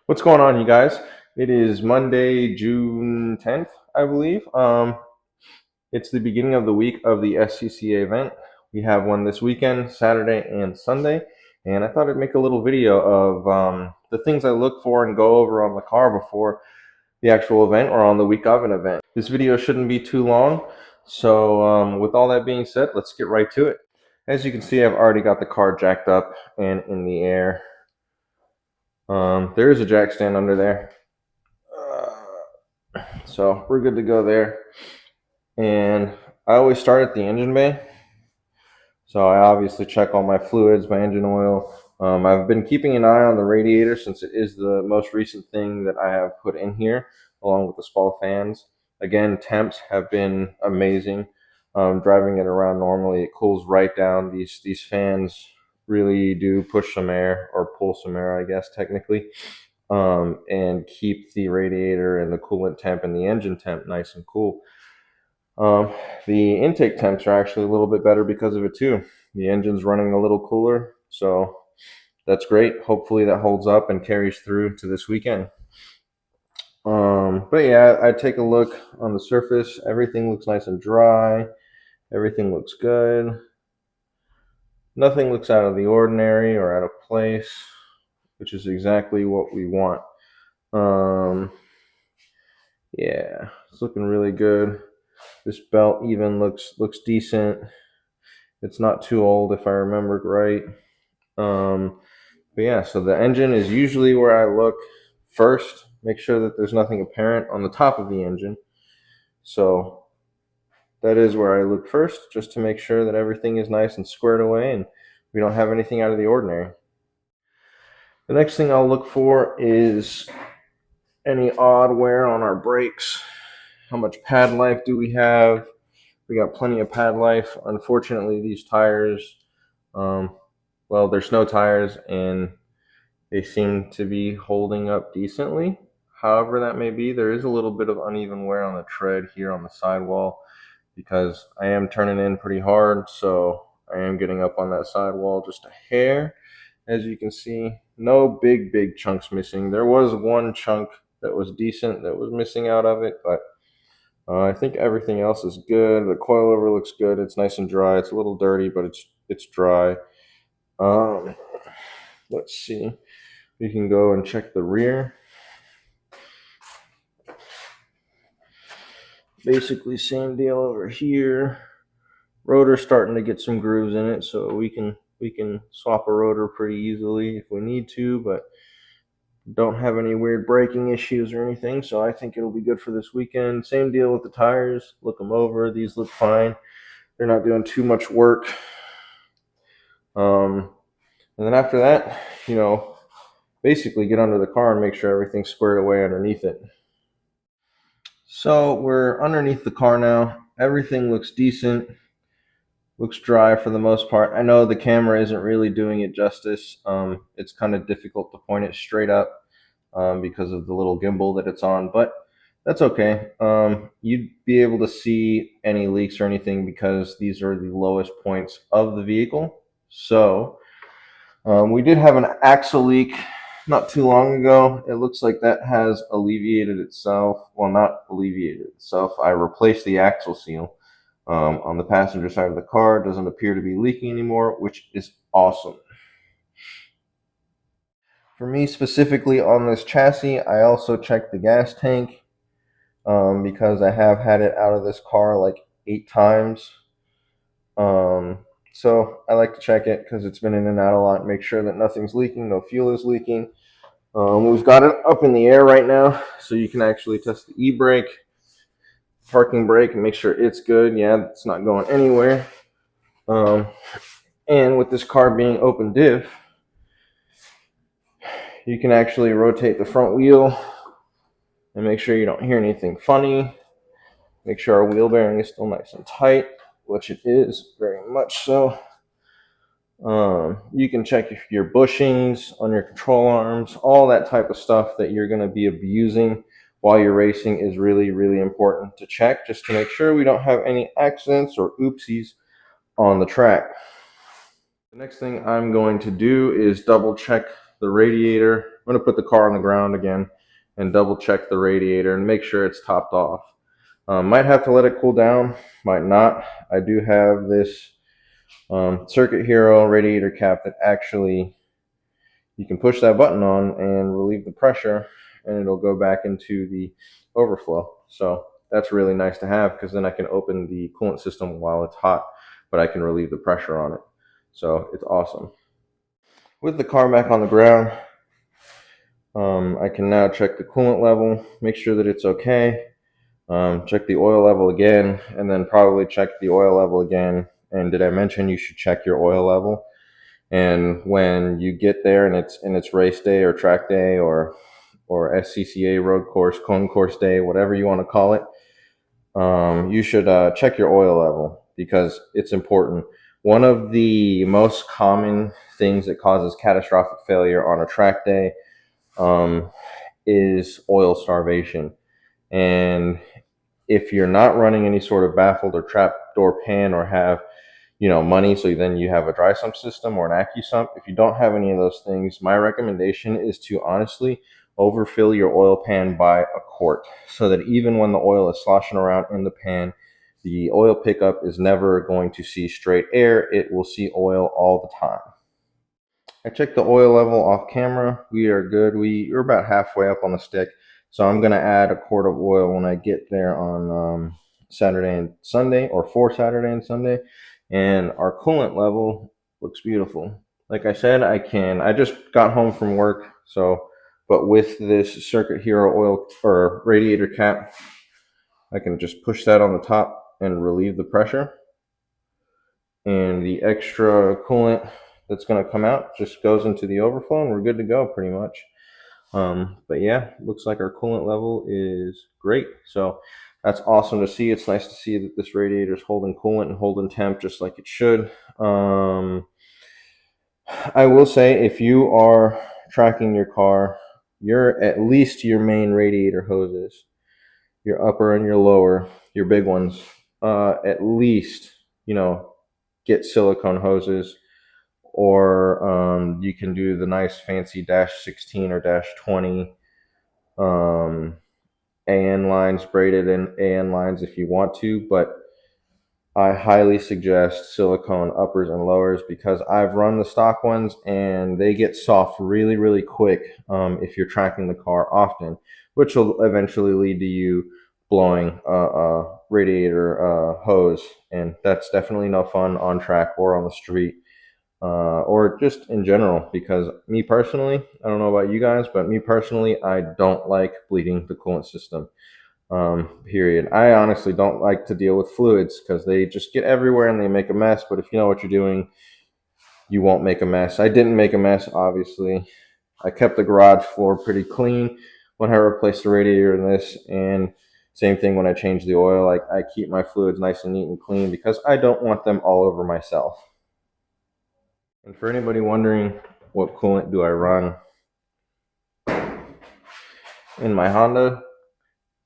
What's going on, you guys? It is Monday, June 10th, I believe. It's the beginning of the week of the SCCA event. We have one this weekend, Saturday and Sunday, and I thought I'd make a little video of the things I look for and go over on the car before the actual event or on the week of an event. This video shouldn't be too long, so with all that being said, let's get right to it. As you can see, I've already got the car jacked up and in the air. There is a jack stand under there. So we're good to go there. And I always start at the engine bay. So I obviously check all my fluids, my engine oil. I've been keeping an eye on the radiator since it is the most recent thing that I have put in here, along with the spall fans. Again, temps have been amazing. Driving it around normally, it cools right down. These fans really do push some air, or pull some air, I guess, technically. And keep the radiator and the coolant temp and the engine temp nice and cool. The intake temps are actually a little bit better because of it too. The engine's running a little cooler, so that's great. Hopefully that holds up and carries through to this weekend. But yeah, I take a look on the surface. Everything looks nice and dry. Everything looks good. Nothing looks out of the ordinary or out of place, which is exactly what we want. Yeah, it's looking really good. This belt even looks decent. It's not too old if I remember right. But yeah, so the engine is usually where I look first. Make sure that there's nothing apparent on the top of the engine. So that is where I look first, just to make sure that everything is nice and squared away and we don't have anything out of the ordinary. The next thing I'll look for is any odd wear on our brakes. How much pad life do we have? We got plenty of pad life. Unfortunately, these tires, well, they're snow tires and they seem to be holding up decently. However that may be, there is a little bit of uneven wear on the tread here on the sidewall because I am turning in pretty hard, so I am getting up on that sidewall just a hair. As you can see, no big chunks missing. There was one chunk that was decent that was missing out of it, but I think everything else is good. The coilover looks good. It's nice and dry. It's a little dirty, but it's dry. Um, let's see. You can go and check the rear. Basically, same deal over here. Rotor's starting to get some grooves in it, so we can swap a rotor pretty easily if we need to, but don't have any weird braking issues or anything, so I think it'll be good for this weekend. Same deal with the tires. Look them over. These look fine. They're not doing too much work. And then after that, basically get under the car and make sure everything's squared away underneath it. So we're underneath the car now. Everything looks decent. Looks dry for the most part. I know the camera isn't really doing it justice. It's kind of difficult to point it straight up because of the little gimbal that it's on, but that's okay. You'd be able to see any leaks or anything because these are the lowest points of the vehicle. So we did have an axle leak not too long ago. It looks like that has alleviated itself. Well, not alleviated itself. I replaced the axle seal on the passenger side of the car. It doesn't appear to be leaking anymore, which is awesome. For me specifically on this chassis, I also checked the gas tank because I have had it out of this car like 8 times. So I like to check it because it's been in and out a lot. Make sure that nothing's leaking, no fuel is leaking. We've got it up in the air right now, so you can actually test the e-brake, parking brake, and make sure it's good. Yeah, it's not going anywhere. And with this car being open diff, you can actually rotate the front wheel and make sure you don't hear anything funny. Make sure our wheel bearing is still nice and tight, which it is, very much so. You can check your bushings on your control arms. All that type of stuff that you're going to be abusing while you're racing is really important to check, just to make sure we don't have any accidents or oopsies on the track. The next thing I'm going to do is double check the radiator I'm going to put the car on the ground again and double check the radiator and make sure it's topped off. Might have to let it cool down, might not. I do have this Circuit Hero radiator cap that actually you can push that button on and relieve the pressure, and it'll go back into the overflow. So that's really nice to have, because then I can open the coolant system while it's hot, but I can relieve the pressure on it. So it's awesome. With the car back on the ground, I can now check the coolant level, make sure that it's okay, check the oil level again, and then probably check the oil level again. And did I mention you should check your oil level? And when you get there and it's race day or track day or SCCA road course, cone course day, whatever you want to call it, you should check your oil level, because it's important. One of the most common things that causes catastrophic failure on a track day is oil starvation. And if you're not running any sort of baffled or trap door pan, or have money, so then you have a dry sump system or an AccuSump. If you don't have any of those things, my recommendation is to honestly overfill your oil pan by a quart, so that even when the oil is sloshing around in the pan, the oil pickup is never going to see straight air. It will see oil all the time. I checked the oil level off camera. We are good. We're about halfway up on the stick. So I'm going to add a quart of oil when I get there on Saturday and Sunday, or for Saturday and Sunday. And our coolant level looks beautiful. Like I said, I just got home from work. But with this Circuit Hero oil or radiator cap, I can just push that on the top and relieve the pressure. And the extra coolant that's going to come out just goes into the overflow, and we're good to go pretty much. But yeah, looks like our coolant level is great. So that's awesome to see. It's nice to see that this radiator is holding coolant and holding temp just like it should. I will say, if you are tracking your car, at least your main radiator hoses, your upper and your lower, your big ones, at least, get silicone hoses, or you can do the nice fancy -16 or -20 AN lines, braided in AN lines if you want to, but I highly suggest silicone uppers and lowers, because I've run the stock ones and they get soft really, really quick if you're tracking the car often, which will eventually lead to you blowing a radiator hose, and that's definitely no fun on track or on the street. Or just in general, because me personally, I don't know about you guys, but me personally, I don't like bleeding the coolant system. Period. I honestly don't like to deal with fluids, because they just get everywhere and they make a mess. But if you know what you're doing, you won't make a mess. I didn't make a mess, obviously. I kept the garage floor pretty clean when I replaced the radiator in this, and same thing when I change the oil. Like, I keep my fluids nice and neat and clean, because I don't want them all over myself. And for anybody wondering, what coolant do I run in my Honda?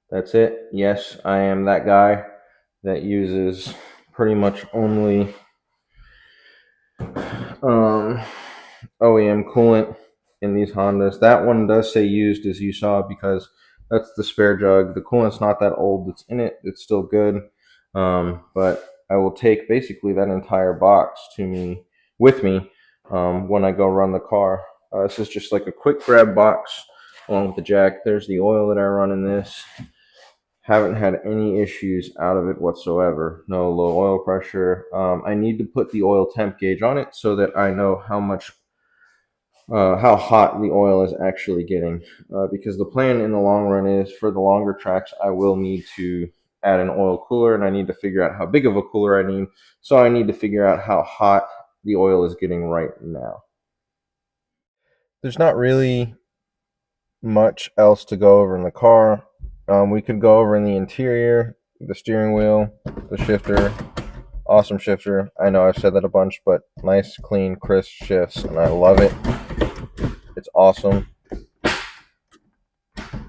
That's it. Yes, I am that guy that uses pretty much only OEM coolant in these Hondas. That one does say used, as you saw, because that's the spare jug. The coolant's not that old that's in it. It's still good. But I will take basically that entire box with me when I go run the car. This is just like a quick grab box along with the jack. There's the oil that I run in this. Haven't had any issues out of it whatsoever. No low oil pressure. I need to put the oil temp gauge on it so that I know how hot the oil is actually getting. Because the plan in the long run is, for the longer tracks, I will need to add an oil cooler, and I need to figure out how big of a cooler I need. So I need to figure out how hot the oil is getting right now. There's not really much else to go over in the car. We could go over in the interior, the steering wheel, the shifter. Awesome shifter. I know I've said that a bunch, but nice, clean, crisp shifts, and I love it. It's awesome.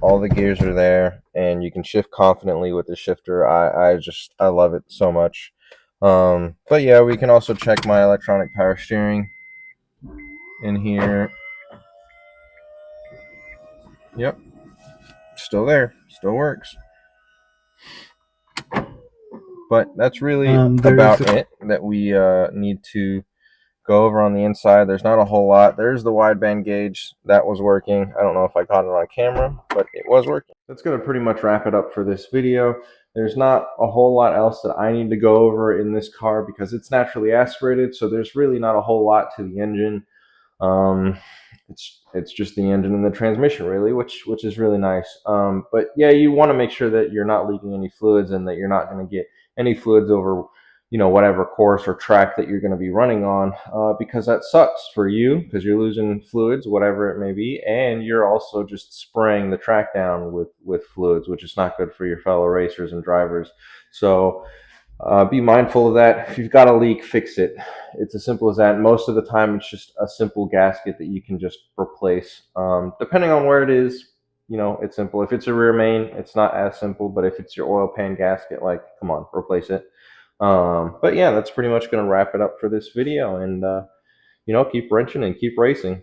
All the gears are there, and you can shift confidently with the shifter. I love it so much. But yeah, we can also check my electronic power steering in here. Yep, still there, still works. But that's really There's about it that we need to go over on the inside. There's not a whole lot. There's the wideband gauge that was working. I don't know if I caught it on camera, but it was working. That's going to pretty much wrap it up for this video. There's not a whole lot else that I need to go over in this car because it's naturally aspirated, so there's really not a whole lot to the engine. Um, it's just the engine and the transmission really, which is really nice. But yeah, you want to make sure that you're not leaking any fluids and that you're not going to get any fluids over, whatever course or track that you're going to be running on, because that sucks for you because you're losing fluids, whatever it may be, and you're also just spraying the track down with fluids, which is not good for your fellow racers and drivers. So be mindful of that. If you've got a leak, fix it. It's as simple as that. Most of the time, it's just a simple gasket that you can just replace. Depending on where it is, it's simple. If it's a rear main, it's not as simple. But if it's your oil pan gasket, like, come on, replace it. But yeah, that's pretty much going to wrap it up for this video. And, keep wrenching and keep racing.